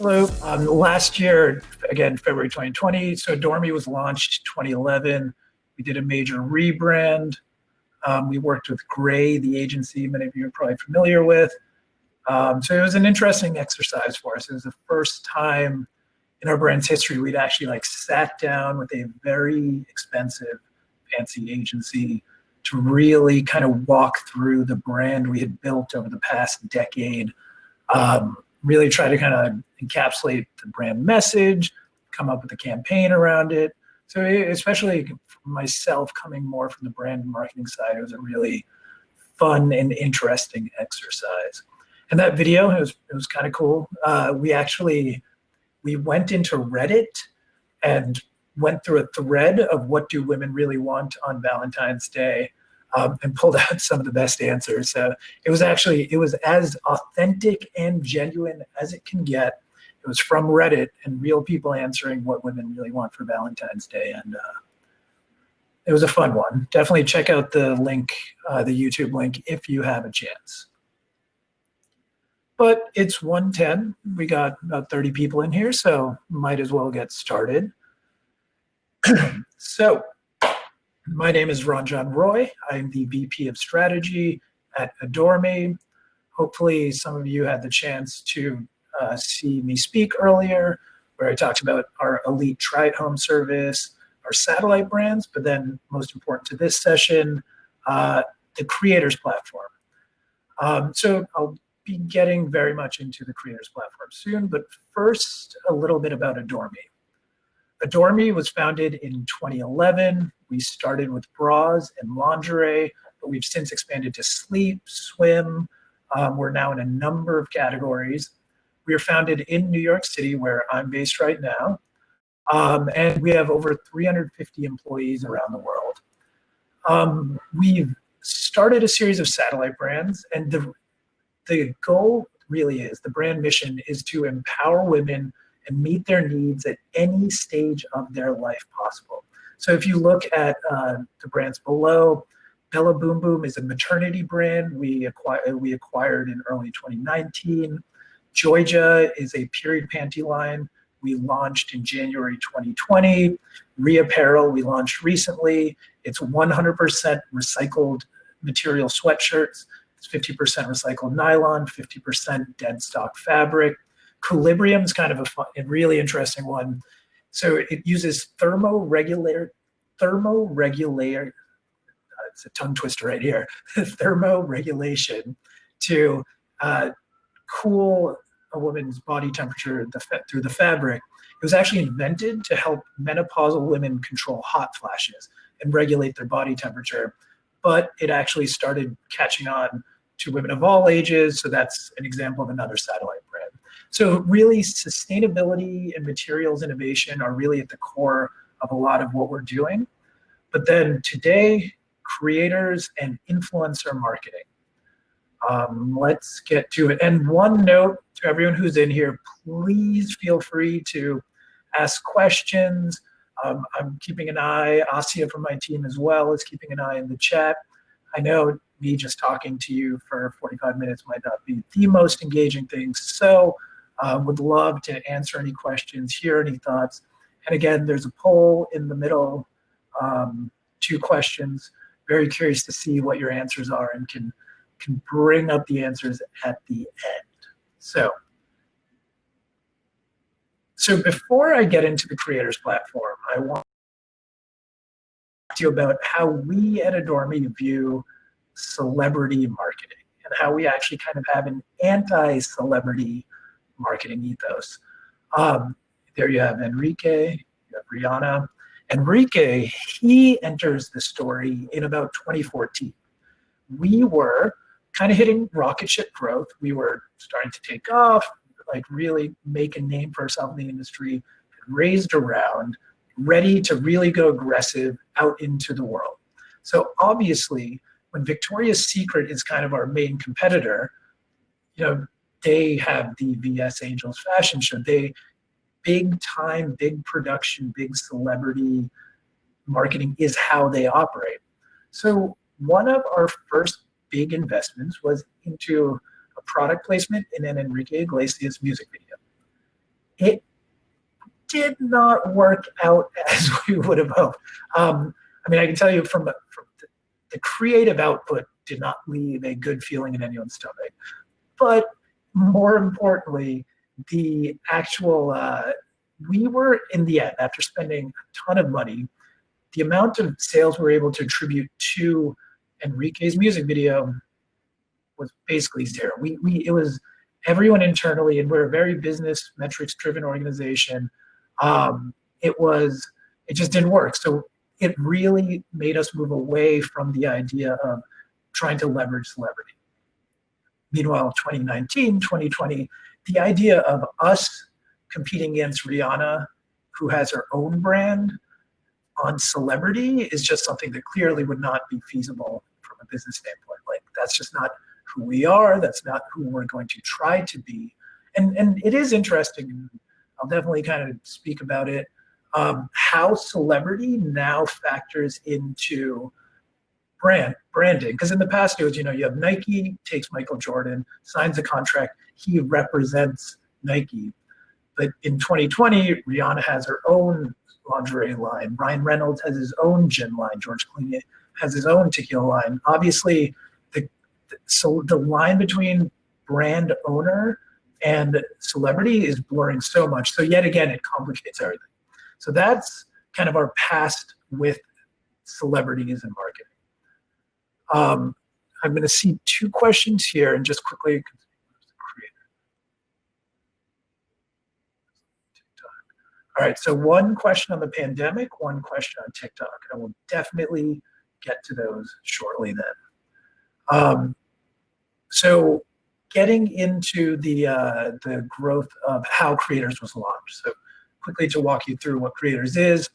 Hello. Last year, again, February 2020, so AdoreMe was launched 2011. We did a major rebrand. We worked with Gray, the agency many of you are probably familiar with. So it was an interesting exercise for us. It was the first time in our brand's history we'd actually sat down with a very expensive, fancy agency to really kind of walk through the brand we had built over the past decade. Really try to kind of encapsulate the brand message, come up with a campaign around it. So especially for myself, coming more from the brand and marketing side, it was a really fun and interesting exercise. And that video, it was kind of cool. We went into Reddit and went through a thread of what do women really want on Valentine's Day, and pulled out some of the best answers. So it was as authentic and genuine as it can get. It was from Reddit and real people answering what women really want for Valentine's Day. And it was a fun one. Definitely check out the link, the YouTube link, if you have a chance. But it's 1:10. We got about 30 people in here, so might as well get started. So, my name is Ranjan Roy. I'm the VP of Strategy at AdoreMe. Hopefully some of you had the chance to see me speak earlier, where I talked about our elite TryAtHome service, our satellite brands, but then most important to this session, the creators platform. So I'll be getting very much into the creators platform soon, but first a little bit about AdoreMe. AdoreMe was founded in 2011. We started with bras and lingerie, but we've since expanded to sleep, swim. We're now in a number of categories. We are founded in New York City, where I'm based right now. And we have over 350 employees around the world. We've started a series of satellite brands, and the goal really is, the brand mission is to empower women and meet their needs at any stage of their life possible. So if you look at the brands below, Bella Boom Boom is a maternity brand we acquired in early 2019. Joyja is a period panty line we launched in January 2020. Reapparel we launched recently. It's 100% recycled material sweatshirts. It's 50% recycled nylon, 50% dead stock fabric. Equilibrium is kind of a really interesting one. So it uses thermoregulator, it's a tongue twister right here, thermoregulation to cool a woman's body temperature through the fabric. It was actually invented to help menopausal women control hot flashes and regulate their body temperature, but it actually started catching on to women of all ages, so that's an example of another satellite brand. So really, sustainability and materials innovation are really at the core of a lot of what we're doing. But then today, creators and influencer marketing. Let's get to it. And one note to everyone who's in here, please feel free to ask questions. I'm keeping an eye, Asia from my team as well is keeping an eye in the chat. I know me just talking to you for 45 minutes might not be the most engaging thing, so would love to answer any questions, hear any thoughts. And again, there's a poll in the middle, 2 questions. Very curious to see what your answers are and can bring up the answers at the end. So before I get into the creators platform, I want to talk to you about how we at AdoreMe view celebrity marketing and how we actually kind of have an anti-celebrity marketing ethos. There you have Enrique, you have Rihanna. Enrique, he enters the story in about 2014. We were kind of hitting rocket ship growth. We were starting to take off, really make a name for ourselves in the industry, raised around, ready to really go aggressive out into the world. So obviously, when Victoria's Secret is kind of our main competitor, they have the VS Angels fashion show. Big time, big production, big celebrity marketing is how they operate. So one of our first big investments was into a product placement in an Enrique Iglesias music video. it did not work out as we would have hoped. I mean, I can tell you from the creative output did not leave a good feeling in anyone's stomach. But more importantly, the actual, we were in the end, after spending a ton of money, the amount of sales we were able to attribute to Enrique's music video was basically zero. It was everyone internally, and we're a very business metrics driven organization. It just didn't work. So it really made us move away from the idea of trying to leverage celebrity. Meanwhile, 2019, 2020, the idea of us competing against Rihanna, who has her own brand, on celebrity is just something that clearly would not be feasible from a business standpoint. Like, that's just not who we are. That's not who we're going to try to be. And it is interesting, and I'll definitely kind of speak about it, how celebrity now factors into branding. Because in the past it was, you have Nike takes Michael Jordan, signs a contract, he represents Nike. But in 2020, Rihanna has her own lingerie line. Ryan Reynolds has his own gin line. George Clooney has his own tequila line. Obviously, the line between brand owner and celebrity is blurring so much. So yet again, it complicates everything. So that's kind of our past with celebrities and marketing. I'm going to see two questions here, and just quickly. All right, so one question on the pandemic, one question on TikTok. I will definitely get to those shortly then. So getting into the growth of how Creators was launched. So quickly to walk you through what Creators is.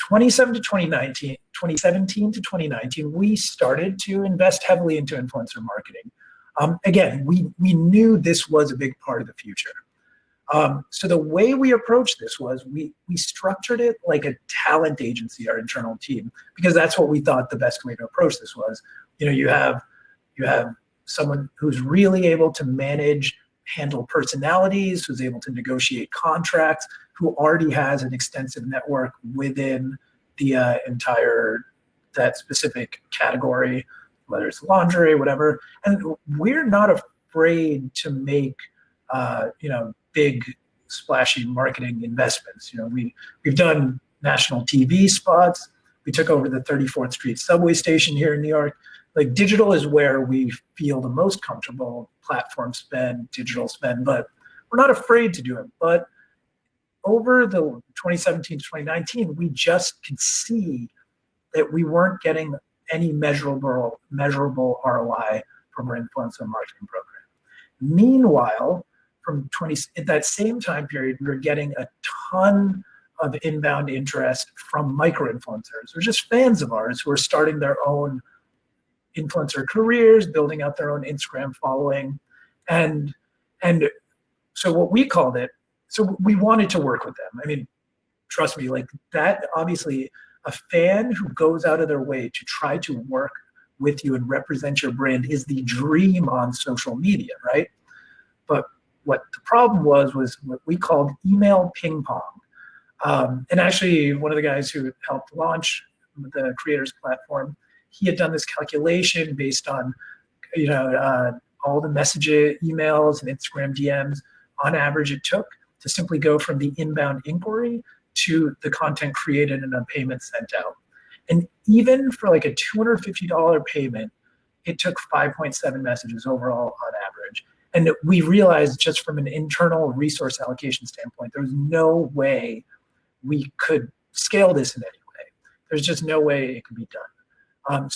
2017 to 2019, we started to invest heavily into influencer marketing. Again, we knew this was a big part of the future. So the way we approached this was we structured it like a talent agency, our internal team, because that's what we thought the best way to approach this was. You have someone who's really able to handle personalities, who's able to negotiate contracts, who already has an extensive network within the that specific category, whether it's lingerie, whatever. And we're not afraid to make, big splashy marketing investments. We've done national TV spots. We took over the 34th Street subway station here in New York. Like, digital is where we feel the most comfortable, platform spend, digital spend, but we're not afraid to do it. But over the 2017 to 2019, we just could see that we weren't getting any measurable ROI from our influencer marketing program. Meanwhile, at that same time period, we were getting a ton of inbound interest from micro-influencers, who are just fans of ours, who are starting their own influencer careers, building out their own Instagram following. And so what we called it, so we wanted to work with them. I mean, trust me, like that, obviously a fan who goes out of their way to try to work with you and represent your brand is the dream on social media, right? But what the problem was what we called email ping pong. And actually, one of the guys who helped launch the Creators platform, he had done this calculation based on, all the messages, emails, and Instagram DMs. On average, it took to simply go from the inbound inquiry to the content created and a payment sent out. And even for like a $250 payment, it took 5.7 messages overall on average. And we realized, just from an internal resource allocation standpoint, there was no way we could scale this in any way. There's just no way it could be done.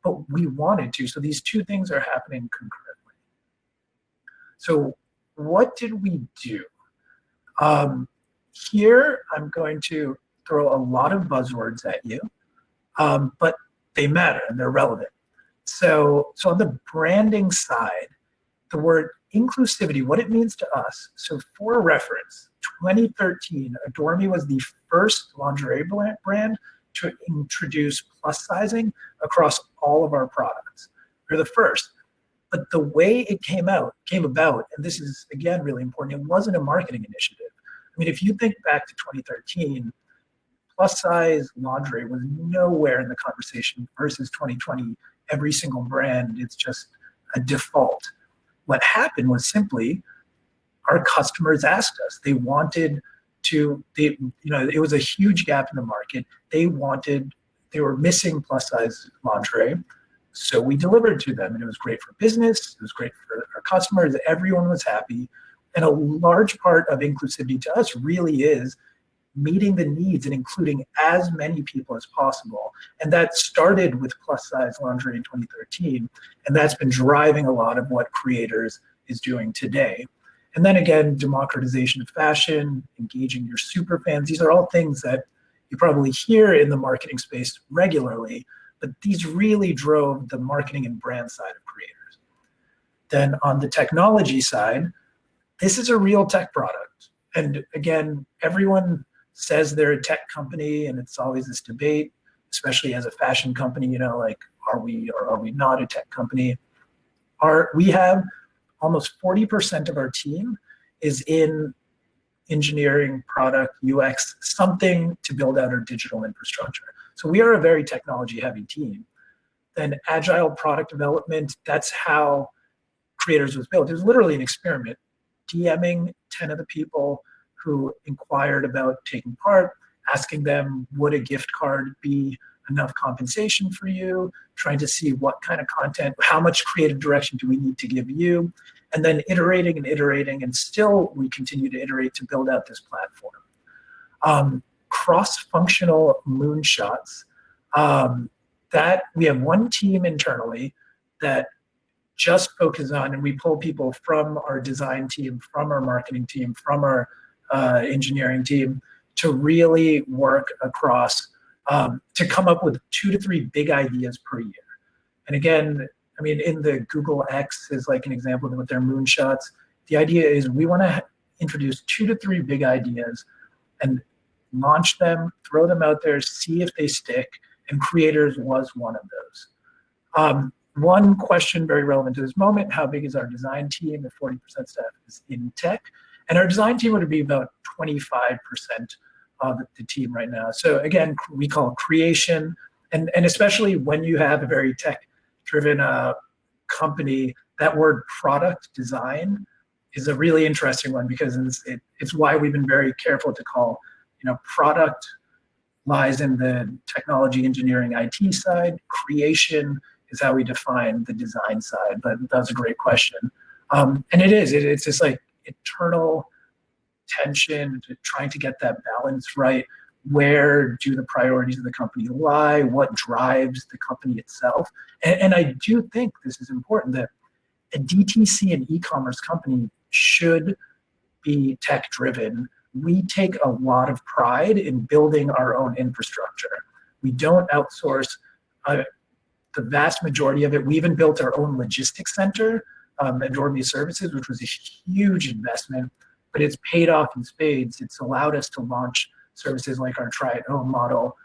But we wanted to. So these two things are happening concurrently. So what did we do? Here, I'm going to throw a lot of buzzwords at you, but they matter and they're relevant. So on the branding side, the word inclusivity, what it means to us. So for reference, 2013, AdoreMe was the first lingerie brand to introduce plus sizing across all of our products. We're the first. But the way it came about, and this is, again, really important, it wasn't a marketing initiative. mean, if you think back to 2013, plus size lingerie was nowhere in the conversation versus 2020. Every single brand, it's just a default. What happened was simply our customers asked us. They wanted to, it was a huge gap in the market. They were missing plus size lingerie. So we delivered to them, and it was great for business. It was great for our customers. Everyone was happy. And a large part of inclusivity to us really is meeting the needs and including as many people as possible. And that started with plus size lingerie in 2013. And that's been driving a lot of what Creators is doing today. And then again, democratization of fashion, engaging your super fans. These are all things that you probably hear in the marketing space regularly, but these really drove the marketing and brand side of Creators. Then on the technology side, this is a real tech product. And again, everyone says they're a tech company, and it's always this debate, especially as a fashion company, like, are we or are we not a tech company? We have almost 40% of our team is in engineering, product, UX, something to build out our digital infrastructure. So we are a very technology heavy team. Then agile product development, that's how Creators was built. It was literally an experiment, DMing 10 of the people who inquired about taking part, asking them, would a gift card be enough compensation for you, trying to see what kind of content, how much creative direction do we need to give you, and then iterating, and still we continue to iterate to build out this platform. Cross-functional moonshots, that we have one team internally that just focuses on, and we pull people from our design team, from our marketing team, from our engineering team to really work across, to come up with 2 to 3 big ideas per year. And again, I mean, in the Google X is like an example with their moonshots. The idea is we want to introduce 2 to 3 big ideas and launch them, throw them out there, see if they stick, and Creators was one of those. One question very relevant to this moment, how big is our design team? If 40% staff is in tech. And our design team would be about 25% of the team right now. So again, we call it creation. And especially when you have a very tech-driven company, that word product design is a really interesting one, because it's why we've been very careful to call, product lies in the technology, engineering, IT side. Creation is how we define the design side. But that was a great question. And it's just like eternal tension, trying to get that balance right. Where do the priorities of the company lie? What drives the company itself? And I do think this is important, that a DTC and e-commerce company should be tech-driven. We take a lot of pride in building our own infrastructure. We don't outsource the vast majority of it. We even built our own logistics center, AdoreMe's services, which was a huge investment, but it's paid off in spades. It's allowed us to launch services like our TryAtHome model.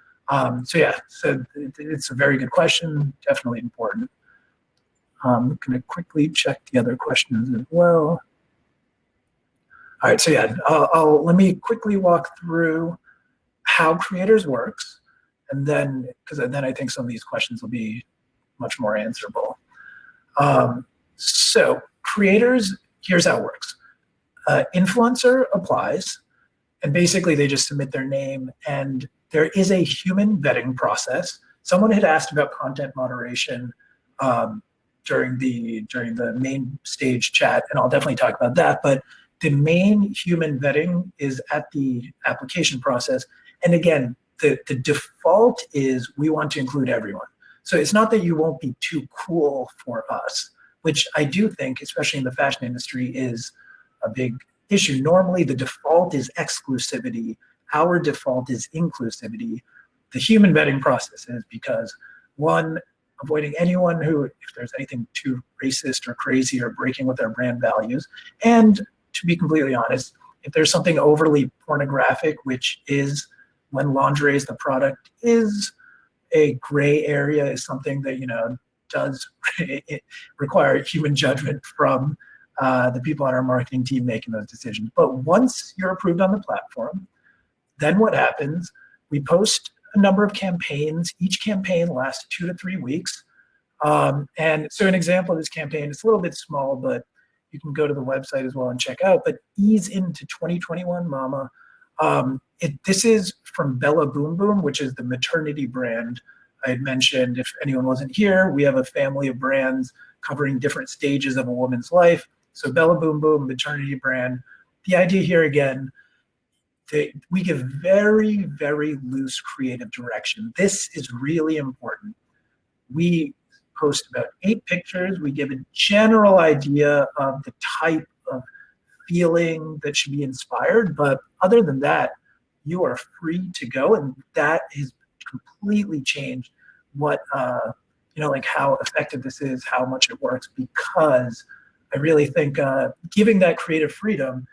So it's a very good question, definitely important. I'm going to quickly check the other questions as well. All right, so let me quickly walk through how Creators works, and then, because then I think some of these questions will be much more answerable. So Creators, here's how it works. Influencer applies, and basically they just submit their name, and there is a human vetting process. Someone had asked about content moderation during the main stage chat, and I'll definitely talk about that, but the main human vetting is at the application process. And again, the default is we want to include everyone. So it's not that you won't be too cool for us, which I do think, especially in the fashion industry, is a big issue. Normally the default is exclusivity. Our default is inclusivity. The human vetting process is because, one, avoiding anyone who, if there's anything too racist or crazy or breaking with our brand values, and to be completely honest, if there's something overly pornographic, which is when lingerie is the product, is a gray area, is something that does require human judgment from the people on our marketing team making those decisions. But once you're approved on the platform, then what happens, we post a number of campaigns. Each campaign lasts 2 to 3 weeks. And so an example of this campaign, it's a little bit small, but you can go to the website as well and check out, but Ease into 2021 Mama. This is from Bella Boom Boom, which is the maternity brand I had mentioned. If anyone wasn't here, we have a family of brands covering different stages of a woman's life. So Bella Boom Boom, maternity brand. The idea here again, we give very, very loose creative direction. This is really important. We post about 8 pictures. We give a general idea of the type of feeling that should be inspired, but other than that, you are free to go, and that has completely changed what like how effective this is, how much it works, because I really think giving that creative freedom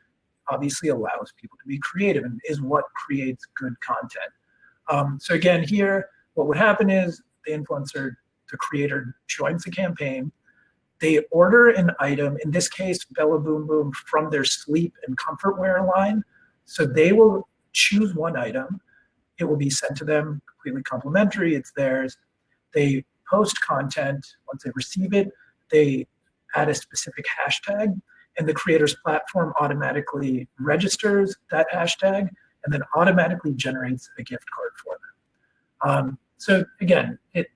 obviously allows people to be creative and is what creates good content. So again, here, what would happen is the influencer, the creator joins the campaign, they order an item, in this case, Bella Boom Boom, from their sleep and comfort wear line. So they will choose one item, it will be sent to them completely complimentary, it's theirs. They post content, once they receive it, they add a specific hashtag, and the creator's platform automatically registers that hashtag and then automatically generates a gift card for them. So again, it's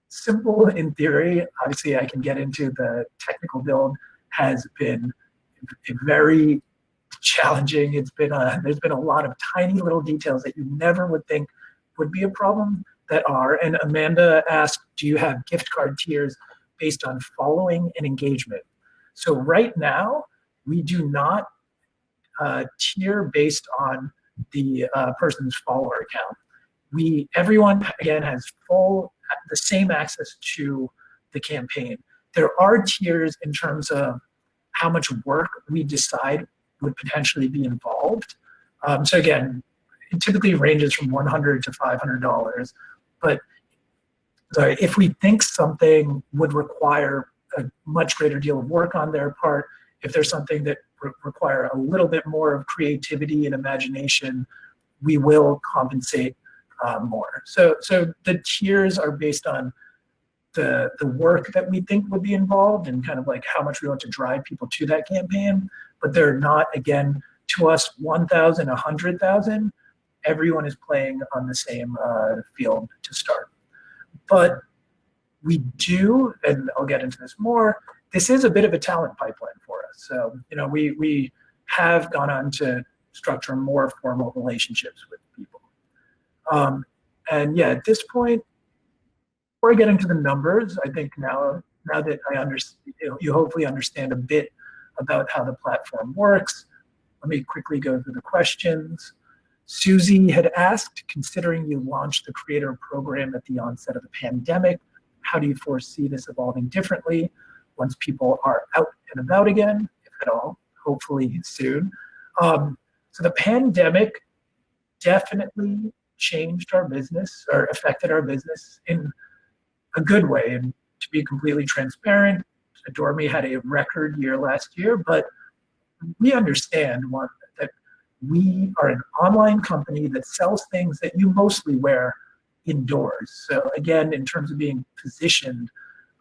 simple in theory. Obviously, I can get into the technical build has been very challenging. It's been there's been a lot of tiny little details that you never would think would be a problem that are. And Amanda asked, do you have gift card tiers based on following and engagement? So right now, we do not tier based on the person's follower account. Everyone, again, has the same access to the campaign. There are tiers in terms of how much work we decide would potentially be involved. So again, it typically ranges from $100 to $500. But sorry, if we think something would require a much greater deal of work on their part, if there's something that require a little bit more of creativity and imagination, we will compensate more. So the tiers are based on the work that we think would be involved and kind of like how much we want to drive people to that campaign, but they're not, again, to us, 1,000, 100,000, everyone is playing on the same field to start. But we do, and I'll get into this more, this is a bit of a talent pipeline for us. So, we have gone on to structure more formal relationships with people. And yeah, at this point, before I get into the numbers, I think now that I understand, you hopefully understand a bit about how the platform works. Let me quickly go through the questions. Susie had asked, considering you launched the creator program at the onset of the pandemic, how do you foresee this evolving differently once people are out and about again, if at all, hopefully soon? So the pandemic definitely changed our business or affected our business in a good way. And to be completely transparent, AdoreMe had a record year last year, but we understand that we are an online company that sells things that you mostly wear indoors. So again, in terms of being positioned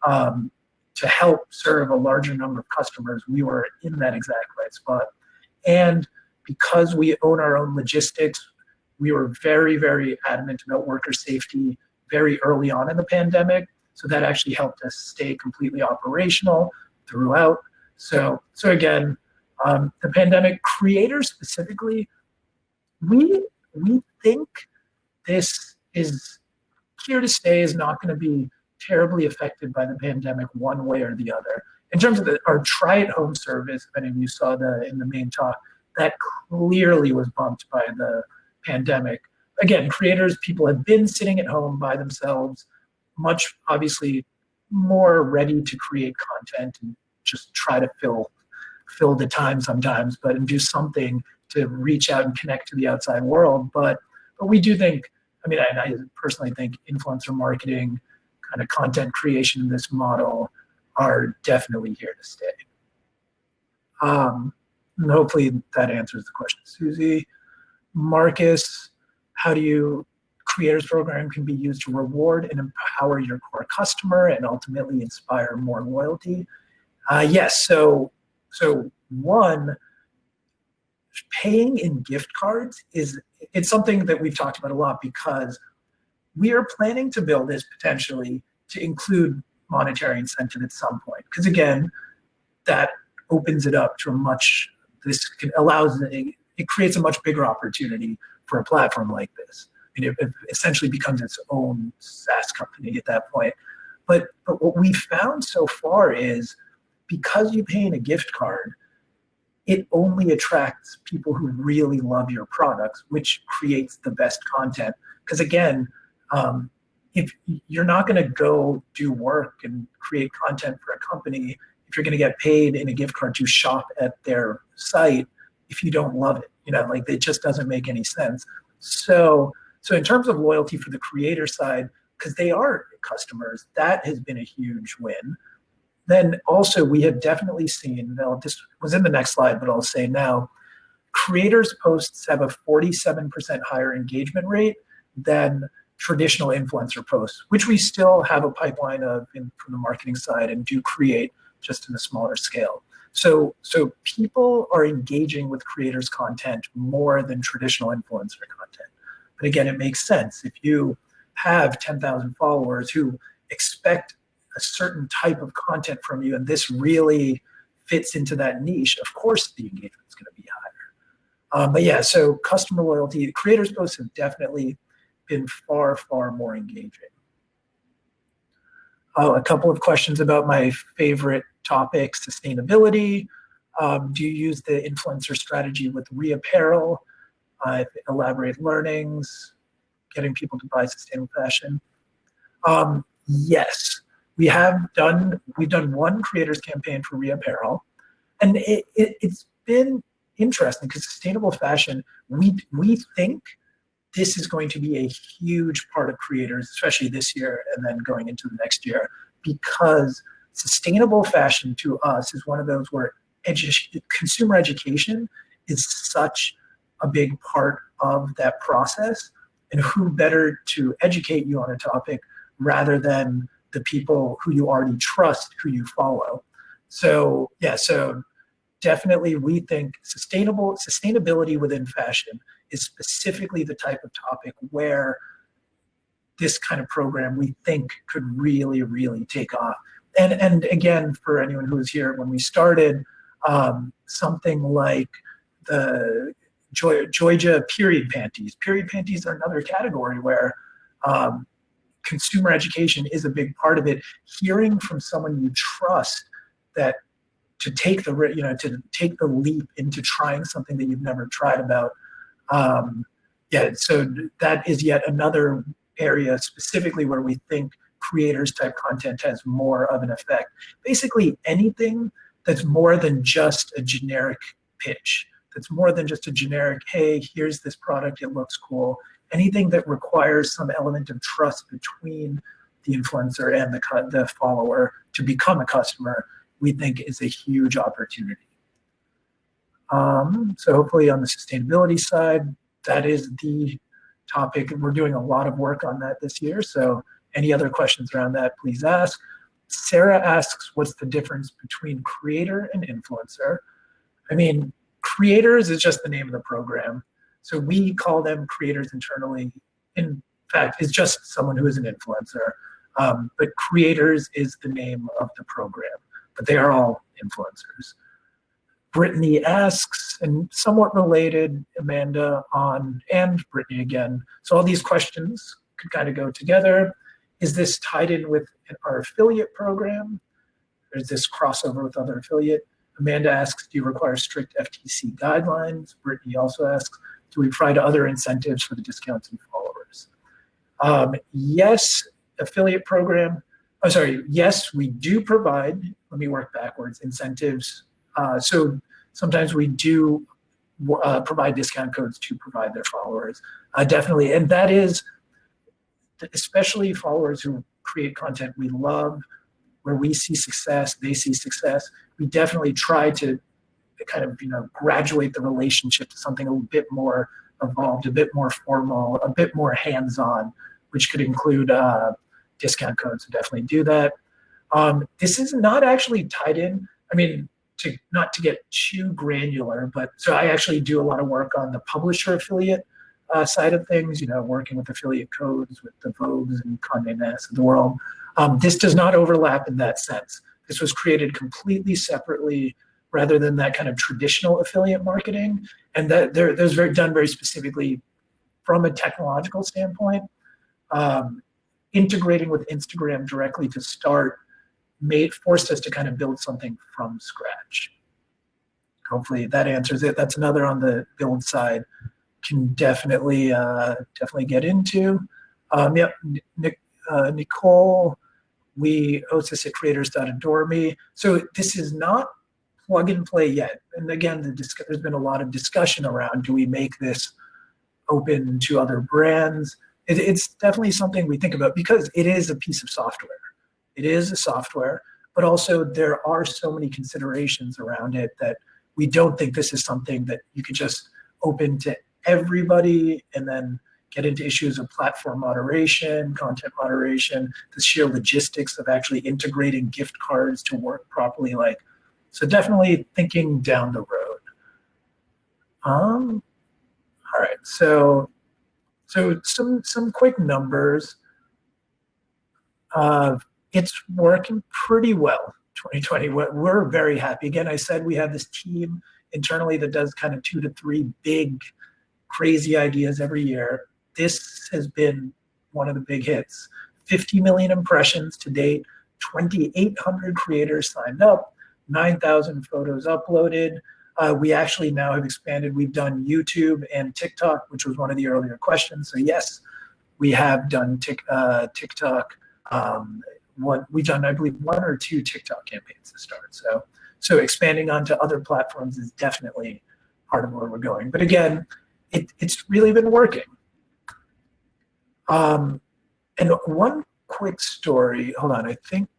to help serve a larger number of customers, we were in that exact right spot. And because we own our own logistics, we were very, very adamant about worker safety very early on in the pandemic. So that actually helped us stay completely operational throughout. So again, the pandemic, creators specifically, we think this is here to stay, is not going to be terribly affected by the pandemic one way or the other. In terms of our TryAtHome service, if any of you saw in the main talk, that clearly was bumped by the pandemic. Again, creators, people have been sitting at home by themselves, much obviously more ready to create content and just try to fill the time sometimes, and do something to reach out and connect to the outside world. But we do think, I personally think influencer marketing, kind of content creation in this model are definitely here to stay. And hopefully that answers the question. Susie, Marcus, how do you creators program can be used to reward and empower your core customer and ultimately inspire more loyalty? Yes, so one, paying in gift cards it's something that we've talked about a lot because we are planning to build this potentially to include monetary incentive at some point. Because again, that opens it up to it creates a much bigger opportunity for a platform like this. I mean, it essentially becomes its own SaaS company at that point. But what we found so far is because you pay in a gift card, it only attracts people who really love your products, which creates the best content. Because again, if you're not going to go do work and create content for a company, if you're going to get paid in a gift card to shop at their site, if you don't love it, like it just doesn't make any sense. So in terms of loyalty for the creator side, because they are customers, that has been a huge win. Then also we have definitely seen, this was in the next slide, but I'll say now, creators posts have a 47% higher engagement rate than traditional influencer posts, which we still have a pipeline of from the marketing side and do create just in a smaller scale. So people are engaging with creators' content more than traditional influencer content. But again, it makes sense. If you have 10,000 followers who expect a certain type of content from you, and this really fits into that niche, of course the engagement is going to be higher. But yeah, so customer loyalty, creators posts have definitely been far, far more engaging. A couple of questions about my favorite topic, sustainability. Do you use the influencer strategy with reapparel? Elaborate learnings, getting people to buy sustainable fashion. Yes, we've done one creators campaign for reapparel, and it's been interesting because sustainable fashion, we think this is going to be a huge part of creators, especially this year and then going into the next year, because sustainable fashion to us is one of those where consumer education is such a big part of that process, and who better to educate you on a topic rather than the people who you already trust, who you follow. So yeah, so definitely we think sustainability within fashion is specifically the type of topic where this kind of program we think could really, really take off. And again, for anyone who was here when we started, something like the Joyja period panties. Period panties are another category where consumer education is a big part of it. Hearing from someone you trust that to take the leap into trying something that you've never tried about. So that is yet another area specifically where we think creators type content has more of an effect. Basically anything that's more than just a generic pitch, that's more than just a generic, hey, here's this product, it looks cool. Anything that requires some element of trust between the influencer and the follower to become a customer, we think is a huge opportunity. So hopefully on the sustainability side, that is the topic. We're doing a lot of work on that this year. So any other questions around that, please ask. Sarah asks, what's the difference between creator and influencer? I mean, creators is just the name of the program. So we call them creators internally. In fact, it's just someone who is an influencer. But creators is the name of the program. But they are all influencers. Brittany asks, and somewhat related, Amanda and Brittany again. So all these questions could kind of go together. Is this tied in with our affiliate program? There's this crossover with other affiliate. Amanda asks, do you require strict FTC guidelines? Brittany also asks, do we provide other incentives for the discounts and followers? Yes, affiliate program. Oh, sorry. Yes, we do provide, let me work backwards, incentives. So sometimes we do provide discount codes to provide their followers. Definitely. And that is, especially followers who create content we love, where we see success, they see success. We definitely try to kind of, graduate the relationship to something a bit more evolved, a bit more formal, a bit more hands-on, which could include discount codes to definitely do that. This is not actually tied in. I mean, not to get too granular, but so I actually do a lot of work on the publisher affiliate side of things, working with affiliate codes, with the Vogues and Condé Nast of the world. This does not overlap in that sense. This was created completely separately rather than that kind of traditional affiliate marketing. And that those done very specifically from a technological standpoint. Integrating with Instagram directly to start forced us to kind of build something from scratch. Hopefully that answers it. That's another on the build side. Can definitely get into. Yep, Nicole, we host this at creators.AdoreMe. So this is not plug and play yet. And again, there's been a lot of discussion around, do we make this open to other brands? It's definitely something we think about because it is a piece of software. It is a software, but also there are so many considerations around it that we don't think this is something that you could just open to everybody and then get into issues of platform moderation, content moderation, the sheer logistics of actually integrating gift cards to work properly. So definitely thinking down the road. All right, so some quick numbers. It's working pretty well, 2020. We're very happy. Again, I said we have this team internally that does kind of 2 to 3 big, crazy ideas every year. This has been one of the big hits. 50 million impressions to date, 2,800 creators signed up, 9,000 photos uploaded. We actually now have expanded. We've done YouTube and TikTok, which was one of the earlier questions. So yes, we have done TikTok. We've done, I believe, 1 or 2 TikTok campaigns to start. So expanding onto other platforms is definitely part of where we're going. But again, it's really been working. And one quick story, hold on, I think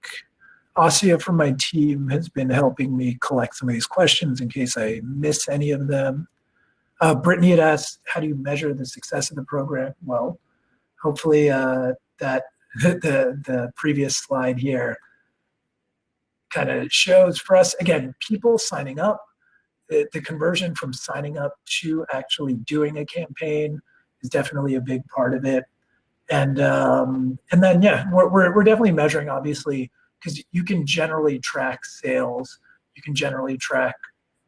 Asia from my team has been helping me collect some of these questions in case I miss any of them. Brittany had asked, how do you measure the success of the program? Well, hopefully that the previous slide here kind of shows for us, again, people signing up, the conversion from signing up to actually doing a campaign is definitely a big part of it. And then, yeah, we're definitely measuring, obviously, because you can generally track sales. You can generally track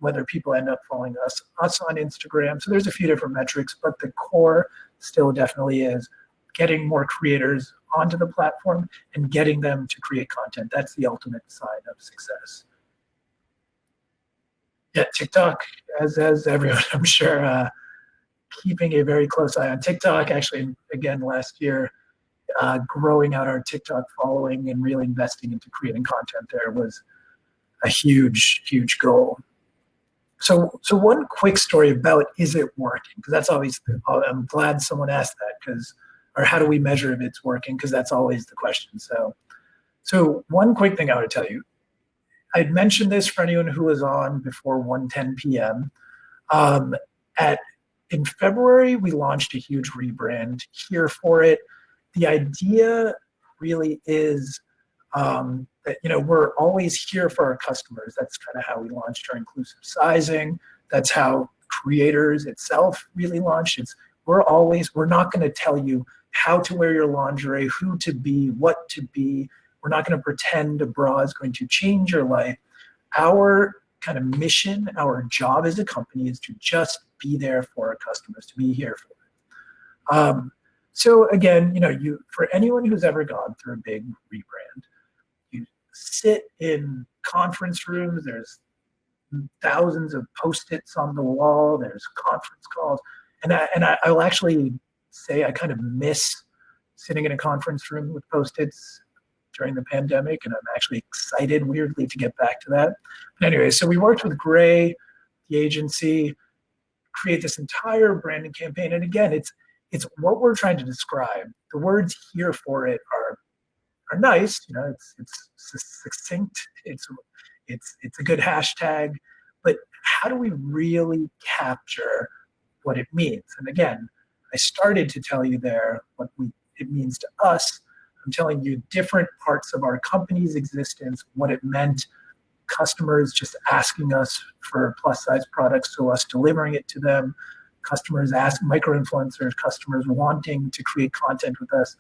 whether people end up following us on Instagram. So there's a few different metrics, but the core still definitely is getting more creators onto the platform and getting them to create content. That's the ultimate sign of success. Yeah, TikTok, as everyone, I'm sure, keeping a very close eye on TikTok. Actually, again, last year, growing out our TikTok following and really investing into creating content there was a huge, huge goal. So one quick story about, is it working? Because that's always, I'm glad someone asked that, or how do we measure if it's working? Because that's always the question. So one quick thing I would tell you, I'd mentioned this for anyone who was on before 1:10 p.m. In February, we launched a huge rebrand here for it. The idea really is that, we're always here for our customers. That's kind of how we launched our inclusive sizing. That's how Creators itself really launched. We're not going to tell you how to wear your lingerie, who to be, what to be. We're not going to pretend a bra is going to change your life. Our kind of mission, our job as a company is to just be there for our customers, to be here for them. So again, for anyone who's ever gone through a big rebrand, you sit in conference rooms, there's thousands of Post-its on the wall, there's conference calls, and I'll actually say I kind of miss sitting in a conference room with Post-its during the pandemic, and I'm actually excited, weirdly, to get back to that. But anyway, so we worked with Gray, the agency, create this entire branding campaign, and again, it's what we're trying to describe. The words here for it are nice, it's succinct, it's a good hashtag, but how do we really capture what it means? And again, I started to tell you there it means to us. I'm telling you different parts of our company's existence, what it meant, customers just asking us for plus size products, so us delivering it to them, customers ask micro-influencers, customers wanting to create content with us,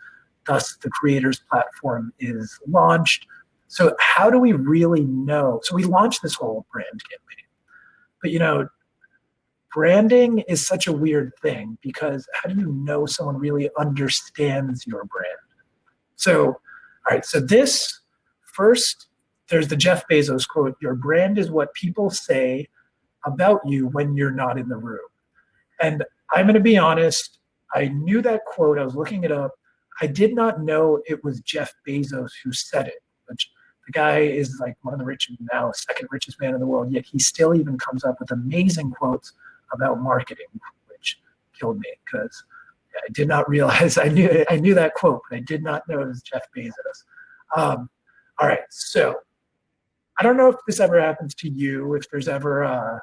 thus the creators platform is launched. So how do we really know? So we launched this whole brand campaign, but branding is such a weird thing, because how do you know someone really understands your brand? So, all right, so this first, there's the Jeff Bezos quote, "Your brand is what people say about you when you're not in the room." And I'm going to be honest, I knew that quote, I was looking it up. I did not know it was Jeff Bezos who said it, which the guy is like one of the richest, now second richest man in the world, yet he still even comes up with amazing quotes about marketing, which killed me, because I did not realize, I knew that quote, but I did not know it was Jeff Bezos. All right, so I don't know if this ever happens to you, if there's ever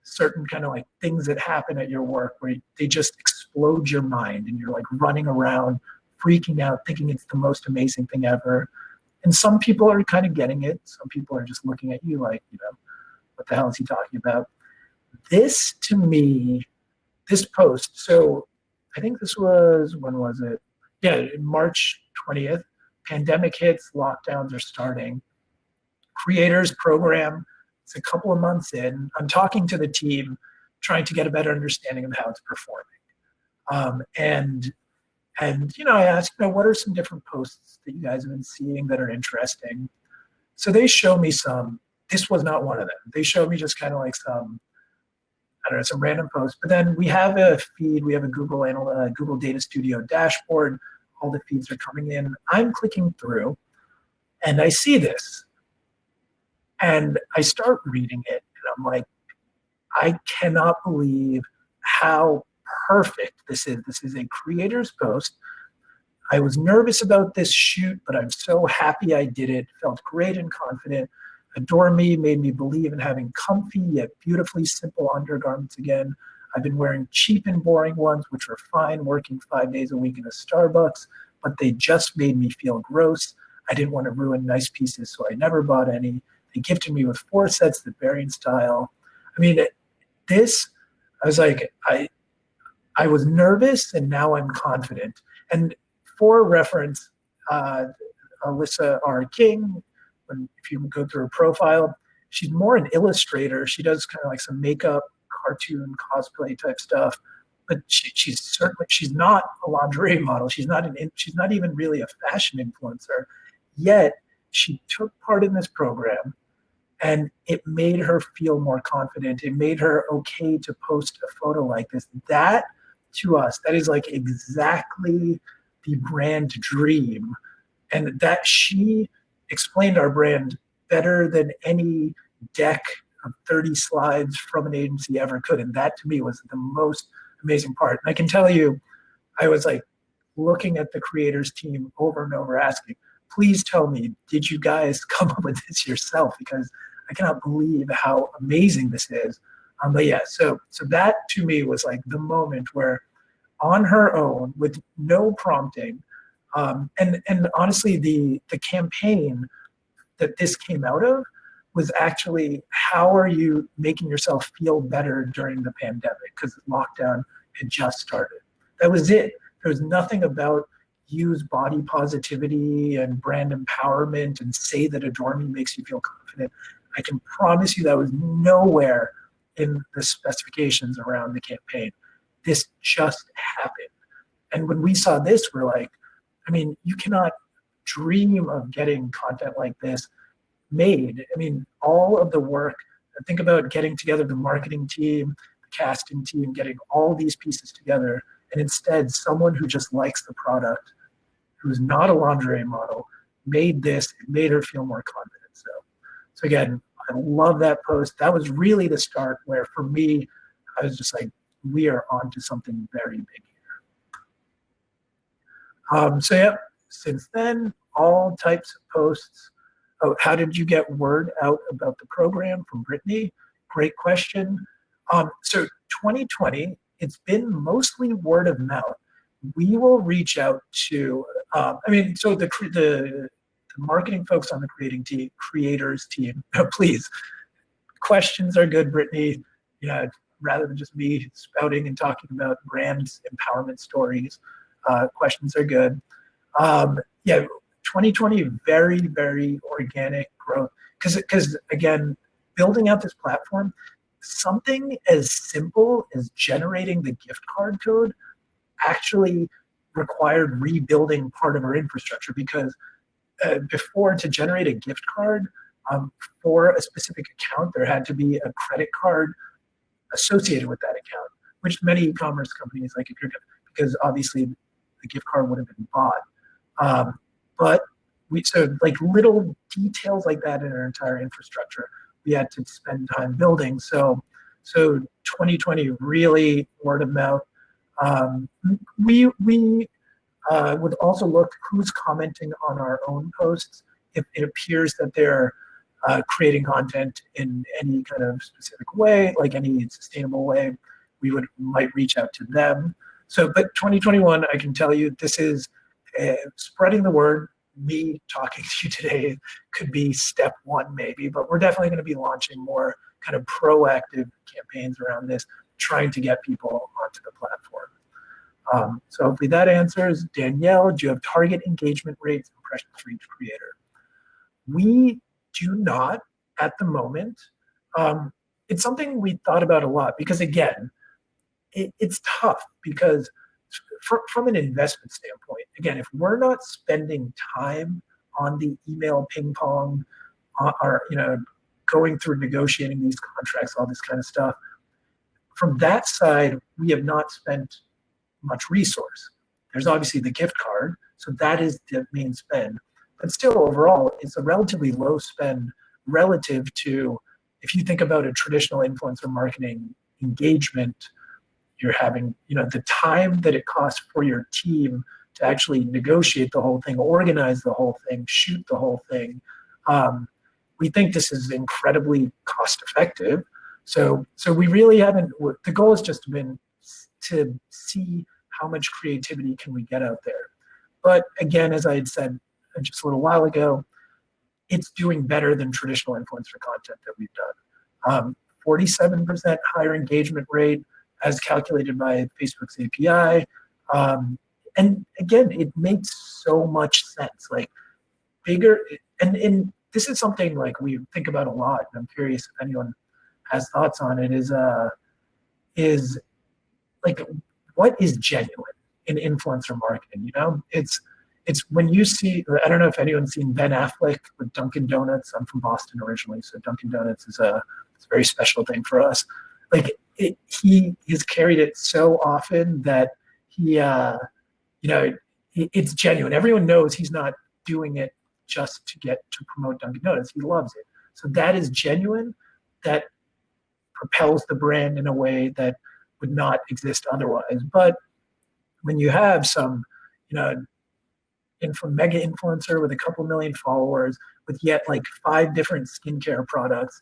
certain kind of like things that happen at your work where they just explode your mind and you're like running around, freaking out, thinking it's the most amazing thing ever. And some people are kind of getting it. Some people are just looking at you like, what the hell is he talking about? This, to me, this post, so I think this was, when was it? Yeah, March 20th, pandemic hits, lockdowns are starting. Creators program, it's a couple of months in. I'm talking to the team, trying to get a better understanding of how it's performing. And I asked, what are some different posts that you guys have been seeing that are interesting? So they show me some. This was not one of them. They showed me just kind of like some random posts. But then we have a feed. We have a Google Data Studio dashboard. All the feeds are coming in. I'm clicking through, and I see this. And I start reading it, and I'm like, I cannot believe how perfect this is. This is a creator's post. I was nervous about this shoot, but I'm so happy I did it. Felt great and confident. Adore Me made me believe in having comfy yet beautifully simple undergarments again. I've been wearing cheap and boring ones, which are fine, working 5 days a week in a Starbucks, but they just made me feel gross. I didn't want to ruin nice pieces, so I never bought any. They gifted me with 4 sets that vary in style. I mean, I was like, I was nervous, and now I'm confident. And for reference, Alyssa R. King, if you go through her profile, she's more an illustrator. She does kind of like some makeup, cartoon, cosplay type stuff. But she's not a lingerie model. She's not even really a fashion influencer. Yet she took part in this program, and it made her feel more confident. It made her okay to post a photo like this. That, to us, that is like exactly the brand dream. And that she explained our brand better than any deck of 30 slides from an agency ever could. And that, to me, was the most amazing part. And I can tell you, I was like looking at the creators team over and over asking, please tell me, did you guys come up with this yourself? Because I cannot believe how amazing this is. But yeah, so that to me was like the moment where, on her own, with no prompting, and honestly, the campaign that this came out of was actually, how are you making yourself feel better during the pandemic? Because lockdown had just started. That was it. There was nothing about use body positivity and brand empowerment and say that Adore Me makes you feel confident. I can promise you that was nowhere in the specifications around the campaign. This just happened. And when we saw this, we're like, I mean, you cannot dream of getting content like this made. I mean, all of the work, think about getting together the marketing team, the casting team, getting all these pieces together, and instead someone who just likes the product, who's not a lingerie model, made this, it made her feel more confident. So again, I love that post. That was really the start where, for me, I was just like, we are on to something very big here. So yeah, since then, all types of posts. Oh, how did you get word out about the program? From Brittany. great question. So 2020, it's been mostly word of mouth. We will reach out to, so the marketing folks on the creators team, please, questions are good, Brittany. Rather than just me spouting and talking about brand empowerment stories, questions are good. 2020, very, very organic growth. Because again, building out this platform, something as simple as generating the gift card code actually required rebuilding part of our infrastructure, because before, to generate a gift card for a specific account, there had to be a credit card associated with that account, which many e-commerce companies, like if you're, because obviously the gift card would have been bought. But so like little details like that in our entire infrastructure, we had to spend time building. So 2020, really word of mouth. We would also look who's commenting on our own posts. If it appears that they're creating content in any kind of specific way, like any sustainable way, we might reach out to them. But 2021, I can tell you, this is spreading the word. Me talking to you today could be step one, maybe, but we're definitely going to be launching more kind of proactive campaigns around this, trying to get people onto the platform. So hopefully that answers. Danielle, do you have target engagement rates, impressions for each creator? We do not at the moment. It's something we thought about a lot, because again, it's tough, because from an investment standpoint, again, if we're not spending time on the email ping pong, or going through negotiating these contracts, all this kind of stuff, from that side, we have not spent much resource. There's obviously the gift card, so that is the main spend. But still, overall, it's a relatively low spend relative to, if you think about a traditional influencer marketing engagement, you're having, the time that it costs for your team to actually negotiate the whole thing, organize the whole thing, shoot the whole thing. We think this is incredibly cost effective. So we really haven't, the goal has just been to see how much creativity can we get out there. But again, as I had said just a little while ago, it's doing better than traditional influencer content that we've done. 47% higher engagement rate as calculated by Facebook's API. And again, it makes so much sense. Like bigger, and this is something like we think about a lot, and I'm curious if anyone has thoughts on it, is like, what is genuine in influencer marketing? It's when you see, I don't know if anyone's seen Ben Affleck with Dunkin' Donuts. I'm from Boston originally, so Dunkin' Donuts is a very special thing for us. Like he has carried it so often that he, it's genuine. Everyone knows he's not doing it just to promote Dunkin' Donuts. He loves it. So that is genuine. That propels the brand in a way that would not exist otherwise. But when you have some, mega influencer with a couple million followers with yet like 5 different skincare products,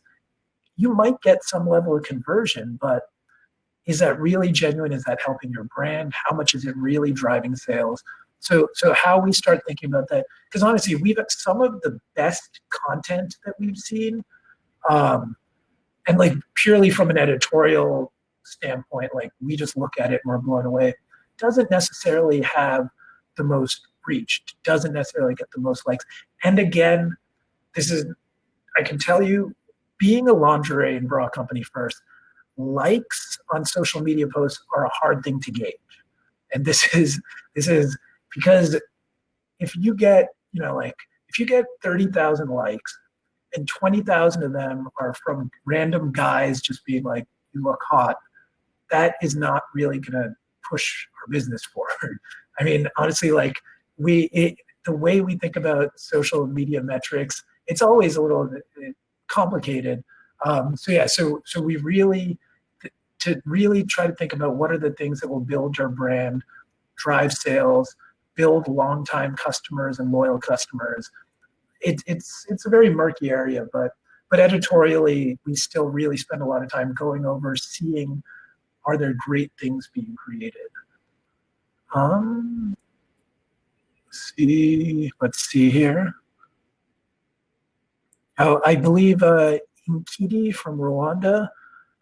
you might get some level of conversion, but is that really genuine? Is that helping your brand? How much is it really driving sales? So how we start thinking about that, because honestly, we've got some of the best content that we've seen, and like purely from an editorial standpoint, like we just look at it and we're blown away. Doesn't necessarily have the most reach, doesn't necessarily get the most likes. And again, I can tell you, being a lingerie and bra company first, likes on social media posts are a hard thing to gauge. And this is because if you get, if you get 30,000 likes and 20,000 of them are from random guys just being like, you look hot, that is not really going to push our business forward. I mean, honestly, like the way we think about social media metrics, it's always a little bit complicated. So we really try to think about what are the things that will build your brand, drive sales, build long-time customers and loyal customers. It's a very murky area, but But editorially, we still really spend a lot of time going over, seeing, are there great things being created? Let's see here. Oh, I believe Nkidi from Rwanda,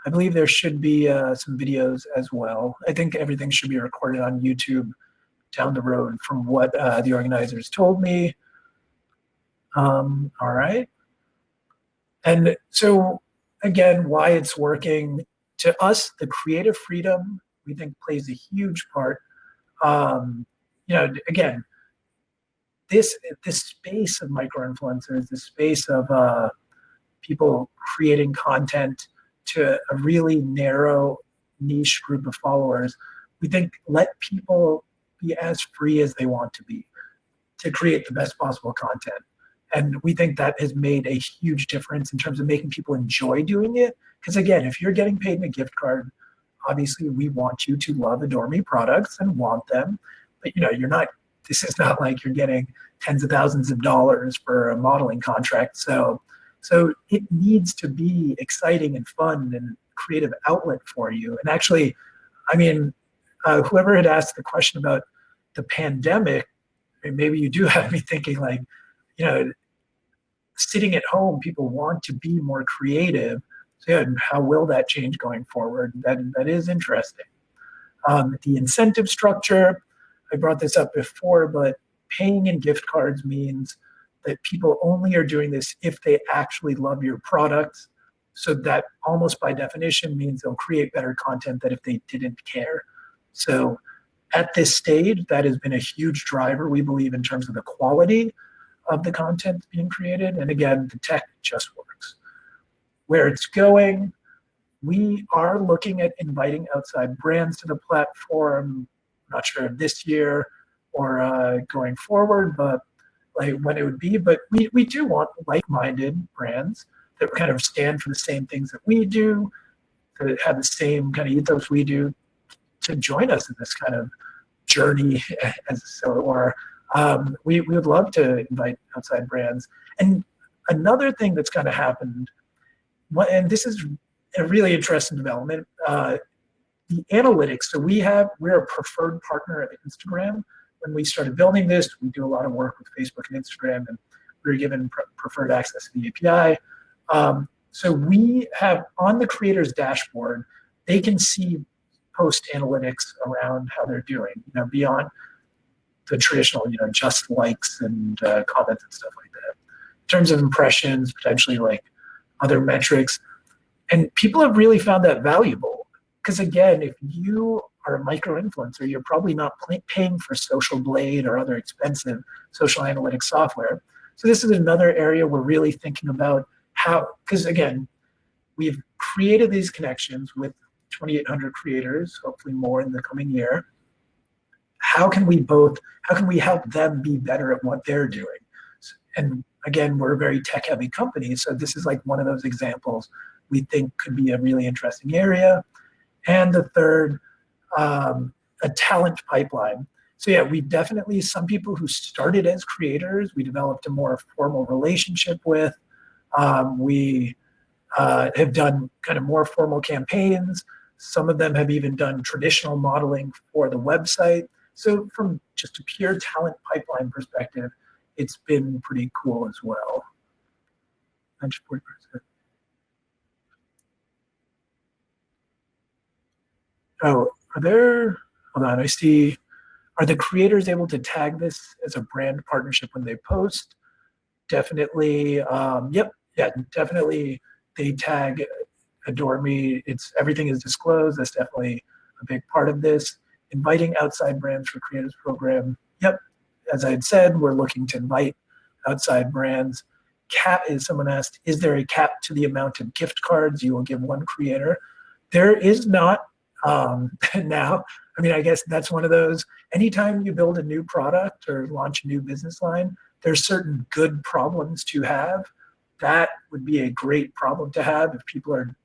I believe there should be some videos as well. I think everything should be recorded on YouTube down the road from what the organizers told me. All right. And so again, why it's working, to us, the creative freedom, we think plays a huge part. Again, this space of micro-influencers, the space of people creating content to a really narrow niche group of followers, we think let people be as free as they want to be to create the best possible content. And we think that has made a huge difference in terms of making people enjoy doing it. Because again, if you're getting paid in a gift card, obviously we want you to love AdoreMe products and want them. But you're not, this is not like you're getting tens of thousands of dollars for a modeling contract. So it needs to be exciting and fun and creative outlet for you. And actually, I mean, whoever had asked the question about the pandemic, maybe you do have me thinking like, sitting at home, people want to be more creative. So yeah, how will that change going forward? That is interesting. The incentive structure, I brought this up before, but paying in gift cards means that people only are doing this if they actually love your products. So that almost by definition means they'll create better content than if they didn't care. So at this stage, that has been a huge driver, we believe, in terms of the quality of the content being created. And again, the tech just works. Where it's going, we are looking at inviting outside brands to the platform. I'm not sure if this year or going forward, but like when it would be. But we do want like-minded brands that kind of stand for the same things that we do, that have the same kind of ethos we do, to join us in this kind of journey, as so it were. We would love to invite outside brands. And another thing that's kind of happened, and this is a really interesting development, the analytics. So we're a preferred partner at Instagram. When we started building this, we do a lot of work with Facebook and Instagram, and we were given preferred access to the API. So we have on the creator's dashboard, they can see post analytics around how they're doing, beyond the traditional, just likes and comments and stuff like that. In terms of impressions, potentially like other metrics. And people have really found that valuable. Because again, if you are a micro-influencer, you're probably not paying for Social Blade or other expensive social analytics software. So this is another area we're really thinking about how, because again, we've created these connections with 2,800 creators, hopefully more in the coming year. How can we help them be better at what they're doing? And again, we're a very tech-heavy company, so this is like one of those examples we think could be a really interesting area. And the third, a talent pipeline. So yeah, we definitely, some people who started as creators, we developed a more formal relationship with. We have done kind of more formal campaigns. Some of them have even done traditional modeling for the website. So from just a pure talent pipeline perspective, it's been pretty cool as well. 40%. Oh, hold on, I see, are the creators able to tag this as a brand partnership when they post? Definitely, yep, yeah, definitely they tag AdoreMe. Everything is disclosed. That's definitely a big part of this. Inviting outside brands for creators program. Yep, as I had said, we're looking to invite outside brands. Someone asked, is there a cap to the amount of gift cards you will give one creator? There is not now. I mean, I guess that's one of those, anytime you build a new product or launch a new business line, there's certain good problems to have. That would be a great problem to have if people are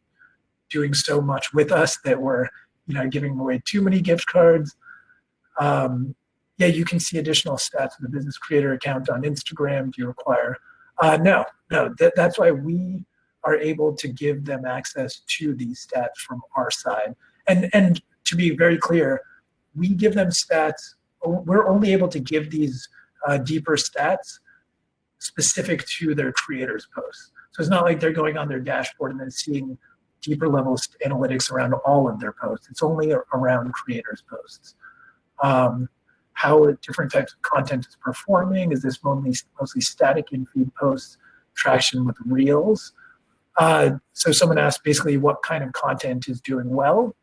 doing so much with us that we're giving away too many gift cards. Yeah, you can see additional stats of the business creator account on Instagram. Do you require? No, that's why we are able to give them access to these stats from our side. And to be very clear, we give them stats. We're only able to give these deeper stats specific to their creators' posts. So it's not like they're going on their dashboard and then seeing deeper level analytics around all of their posts. It's only around creators' posts. How different types of content is performing. Is this mostly static in-feed posts, traction with Reels? So someone asked basically what kind of content is doing well.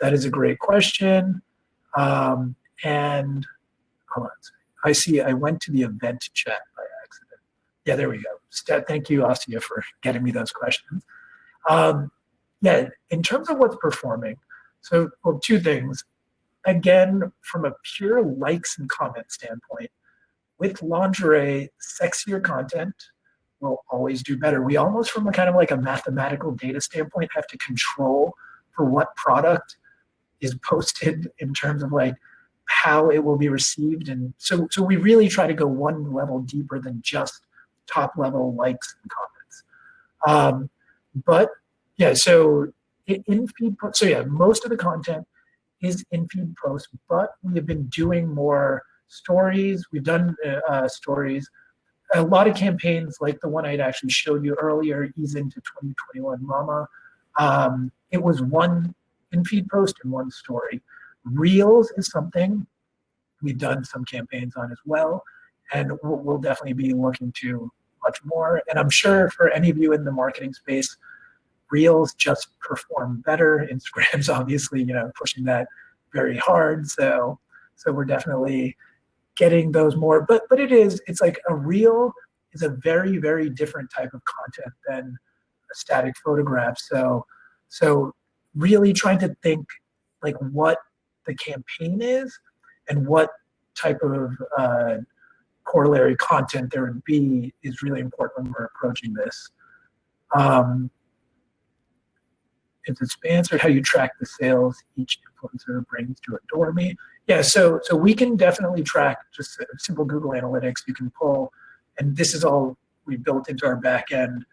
That is a great question. And hold on, I see I went to the event chat by accident. Yeah, there we go. Thank you, Asya, for getting me those questions. Yeah, in terms of what's performing, so well, two things. Again, from a pure likes and comment standpoint, with lingerie, sexier content will always do better. We almost, from a kind of like a mathematical data standpoint, have to control for what product is posted in terms of like how it will be received. And so we really try to go one level deeper than just top level likes and comments. But yeah, so in feed, so yeah, most of the content is in feed posts, but we have been doing more stories. We've done stories. A lot of campaigns like the one I'd actually showed you earlier, Ease into 2021 Mama. It was one in-feed post and one story. Reels is something we've done some campaigns on as well, and we'll definitely be looking to much more. And I'm sure for any of you in the marketing space, Reels just perform better. Instagram's obviously, pushing that very hard. So we're definitely getting those more. But it's like a Reel is a very, very different type of content than a static photograph. So really trying to think like what the campaign is and what type of corollary content there would be is really important when we're approaching this. It's answered how you track the sales each influencer brings to AdoreMe. Yeah, so we can definitely track just simple Google Analytics. You can pull, and this is all we built into our back end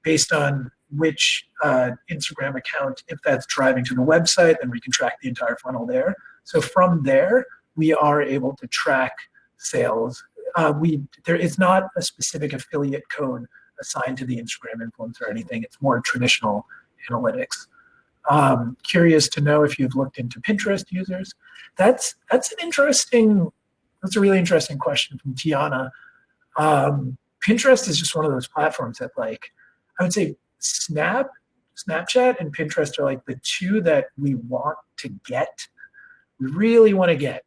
based on which Instagram account, if that's driving to the website, then we can track the entire funnel there. So from there, we are able to track sales. There is not a specific affiliate code assigned to the Instagram influencer or anything. It's more traditional analytics. Curious to know if you've looked into Pinterest users. That's a really interesting question from Tiana. Pinterest is just one of those platforms that, like, I would say Snapchat and Pinterest are like the two that we want to get. We really want to get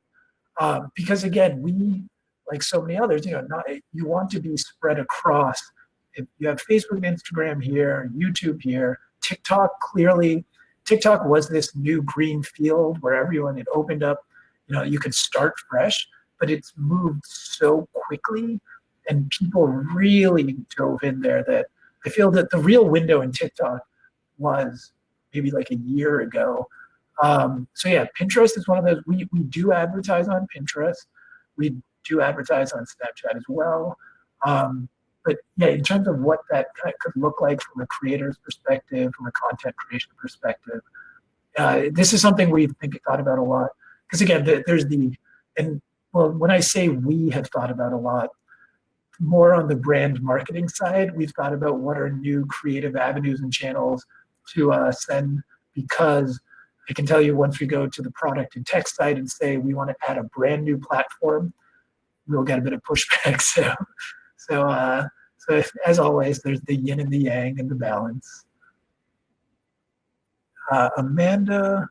because again, we, like so many others, you want to be spread across. If you have Facebook and Instagram here, YouTube here, TikTok, clearly TikTok was this new green field where everyone had opened up, you could start fresh, but it's moved so quickly and people really dove in there that I feel that the real window in TikTok was maybe like a year ago. So yeah, Pinterest is one of those. We do advertise on Pinterest. We do advertise on Snapchat as well. But yeah, in terms of what that could look like from a creator's perspective, from a content creation perspective, this is something we've thought about a lot. Because again, when I say we have thought about a lot, more on the brand marketing side, we've thought about what are new creative avenues and channels to send, because I can tell you once we go to the product and tech side and say we want to add a brand new platform, we'll get a bit of pushback. So as always, there's the yin and the yang and the balance. Amanda,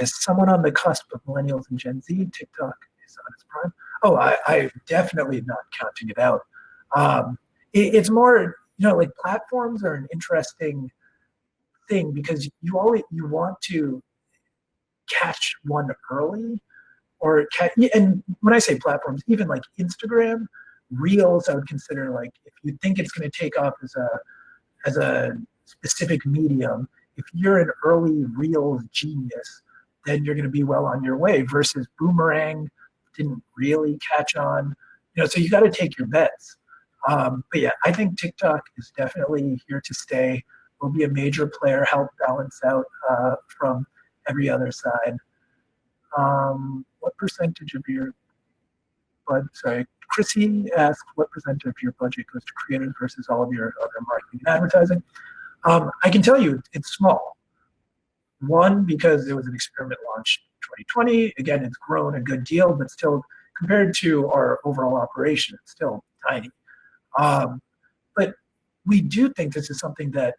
as someone on the cusp of millennials and Gen Z, TikTok is on its prime. Oh, I'm definitely not counting it out. It's more, like platforms are an interesting thing because you want to catch one early, and when I say platforms, even like Instagram, Reels, I would consider, like, if you think it's going to take off as a specific medium, if you're an early Reels genius, then you're going to be well on your way. Versus Boomerang didn't really catch on, so you got to take your bets. But yeah, I think TikTok is definitely here to stay. We'll be a major player, help balance out from every other side. What percentage of your sorry, Chrissy asked, what percentage of your budget goes to creators versus all of your other marketing and advertising? I can tell you it's small. One, because it was an experiment launch in 2020. Again, it's grown a good deal, but still, compared to our overall operation, it's still tiny. But we do think this is something that,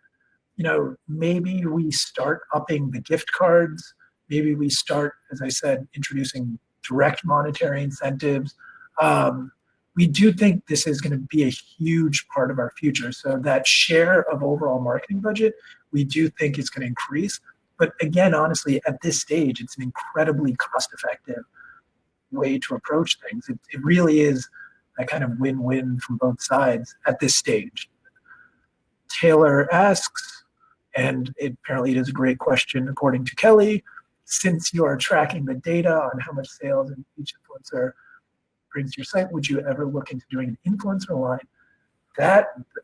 maybe we start upping the gift cards. Maybe we start, as I said, introducing direct monetary incentives. We do think this is going to be a huge part of our future. So that share of overall marketing budget, we do think is going to increase. But again, honestly, at this stage, it's an incredibly cost-effective way to approach things. It really is a kind of win-win from both sides at this stage. Taylor asks, and apparently it is a great question according to Kelly, since you are tracking the data on how much sales in each influencer brings to your site, would you ever look into doing an influencer line?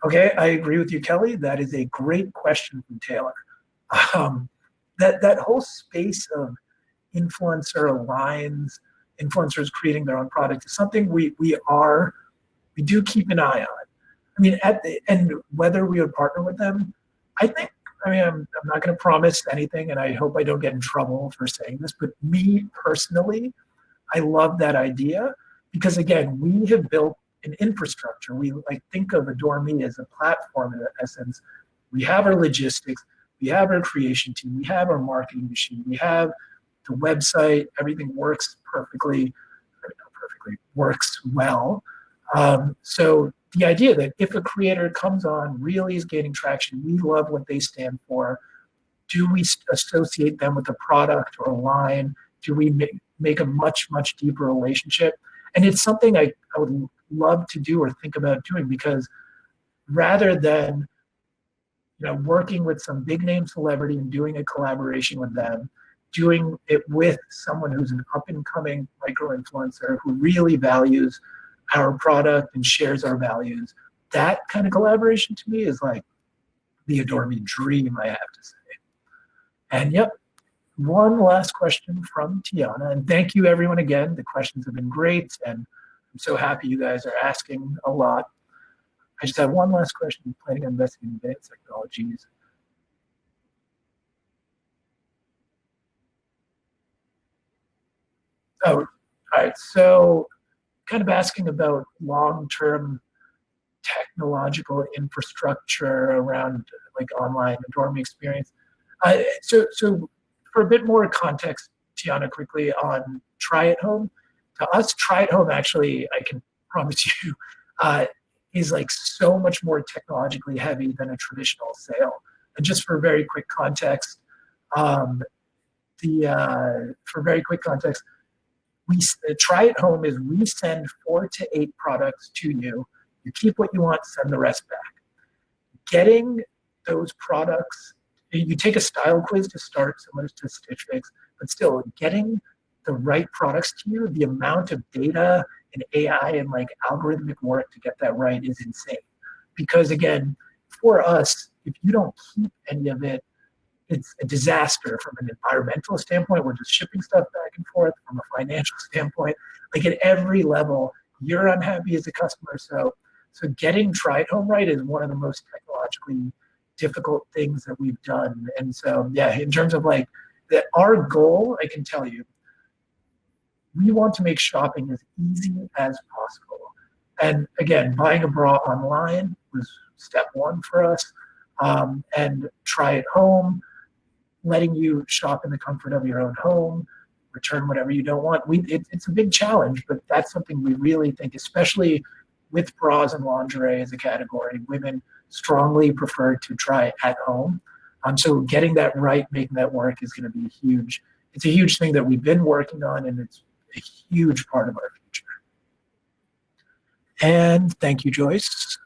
Okay, I agree with you, Kelly. That is a great question from Taylor. That whole space of influencer lines, influencers creating their own product is something we do keep an eye on. I mean, and whether we would partner with them, I'm not going to promise anything, and I hope I don't get in trouble for saying this, but me personally, I love that idea because, again, we have built an infrastructure. We think of AdoreMe as a platform in essence. We have our logistics, we have our creation team, we have our marketing machine, we have the website, everything works perfectly, works well. So the idea that if a creator comes on, really is gaining traction, we love what they stand for, do we associate them with a product or a line? Do we make a much, much deeper relationship? And it's something I would love to do or think about doing, because rather than working with some big name celebrity and doing a collaboration with them, doing it with someone who's an up and coming micro influencer who really values our product and shares our values, that kind of collaboration to me is like the AdoreMe dream, I have to say. And yep, one last question from Tiana, and thank you everyone again. The questions have been great, and I'm so happy you guys are asking a lot. I just have one last question. Planning on investing in advanced technologies. Oh, all right. So kind of asking about long-term technological infrastructure around online AdoreMe experience. So for a bit more context, Tiana, quickly on TryAtHome. To us, TryAtHome actually, I can promise you, is so much more technologically heavy than a traditional sale. And just for very quick context, TryAtHome is we send 4 to 8 products to you. You keep what you want, send the rest back. Getting those products, you take a style quiz to start, similar to Stitch Fix, but still getting the right products to you, the amount of data and AI and algorithmic work to get that right is insane. Because again, for us, if you don't keep any of it, it's a disaster from an environmental standpoint. We're just shipping stuff back and forth. From a financial standpoint, at every level, you're unhappy as a customer. So getting TryAtHome right is one of the most technologically difficult things that we've done. And so, yeah, in terms of our goal, I can tell you, we want to make shopping as easy as possible. And again, buying a bra online was step 1 for us. And TryAtHome, letting you shop in the comfort of your own home, return whatever you don't want. It's a big challenge, but that's something we really think, especially with bras and lingerie as a category, women strongly prefer to try at home. So getting that right, making that work is going to be huge. It's a huge thing that we've been working on, and it's a huge part of our future. And thank you, Joyce.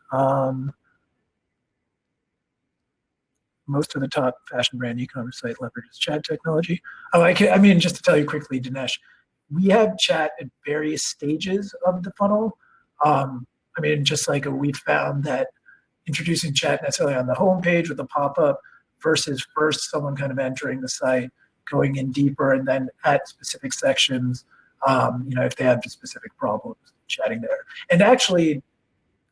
Most of the top fashion brand e-commerce site leverages chat technology. Just to tell you quickly, Dinesh, we have chat at various stages of the funnel. We found that, introducing chat necessarily on the homepage with a pop-up versus first someone kind of entering the site, going in deeper, and then at specific sections, if they have specific problems, chatting there. And actually,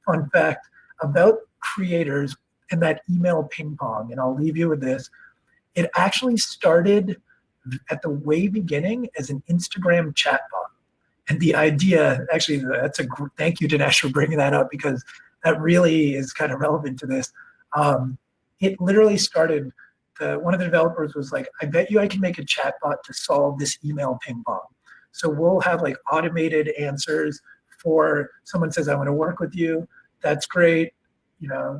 fun fact about creators and that email ping pong, and I'll leave you with this, it actually started at the way beginning as an Instagram chatbot. And the idea, actually, thank you, Dinesh, for bringing that up, because that really is kind of relevant to this. It literally started, one of the developers was like, I bet you I can make a chatbot to solve this email ping pong. So we'll have like automated answers for someone says, I want to work with you. That's great.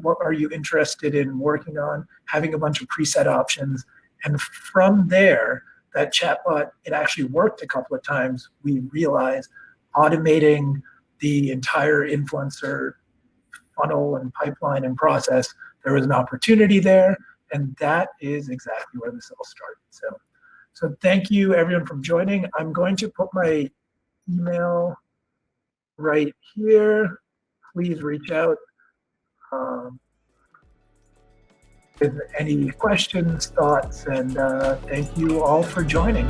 What are you interested in working on? Having a bunch of preset options. And from there, that chatbot, it actually worked a couple of times. We realized automating the entire influencer funnel and pipeline and process, there was an opportunity there. And that is exactly where this all started. So thank you everyone for joining. I'm going to put my email right here. Please reach out with any questions, thoughts, and thank you all for joining.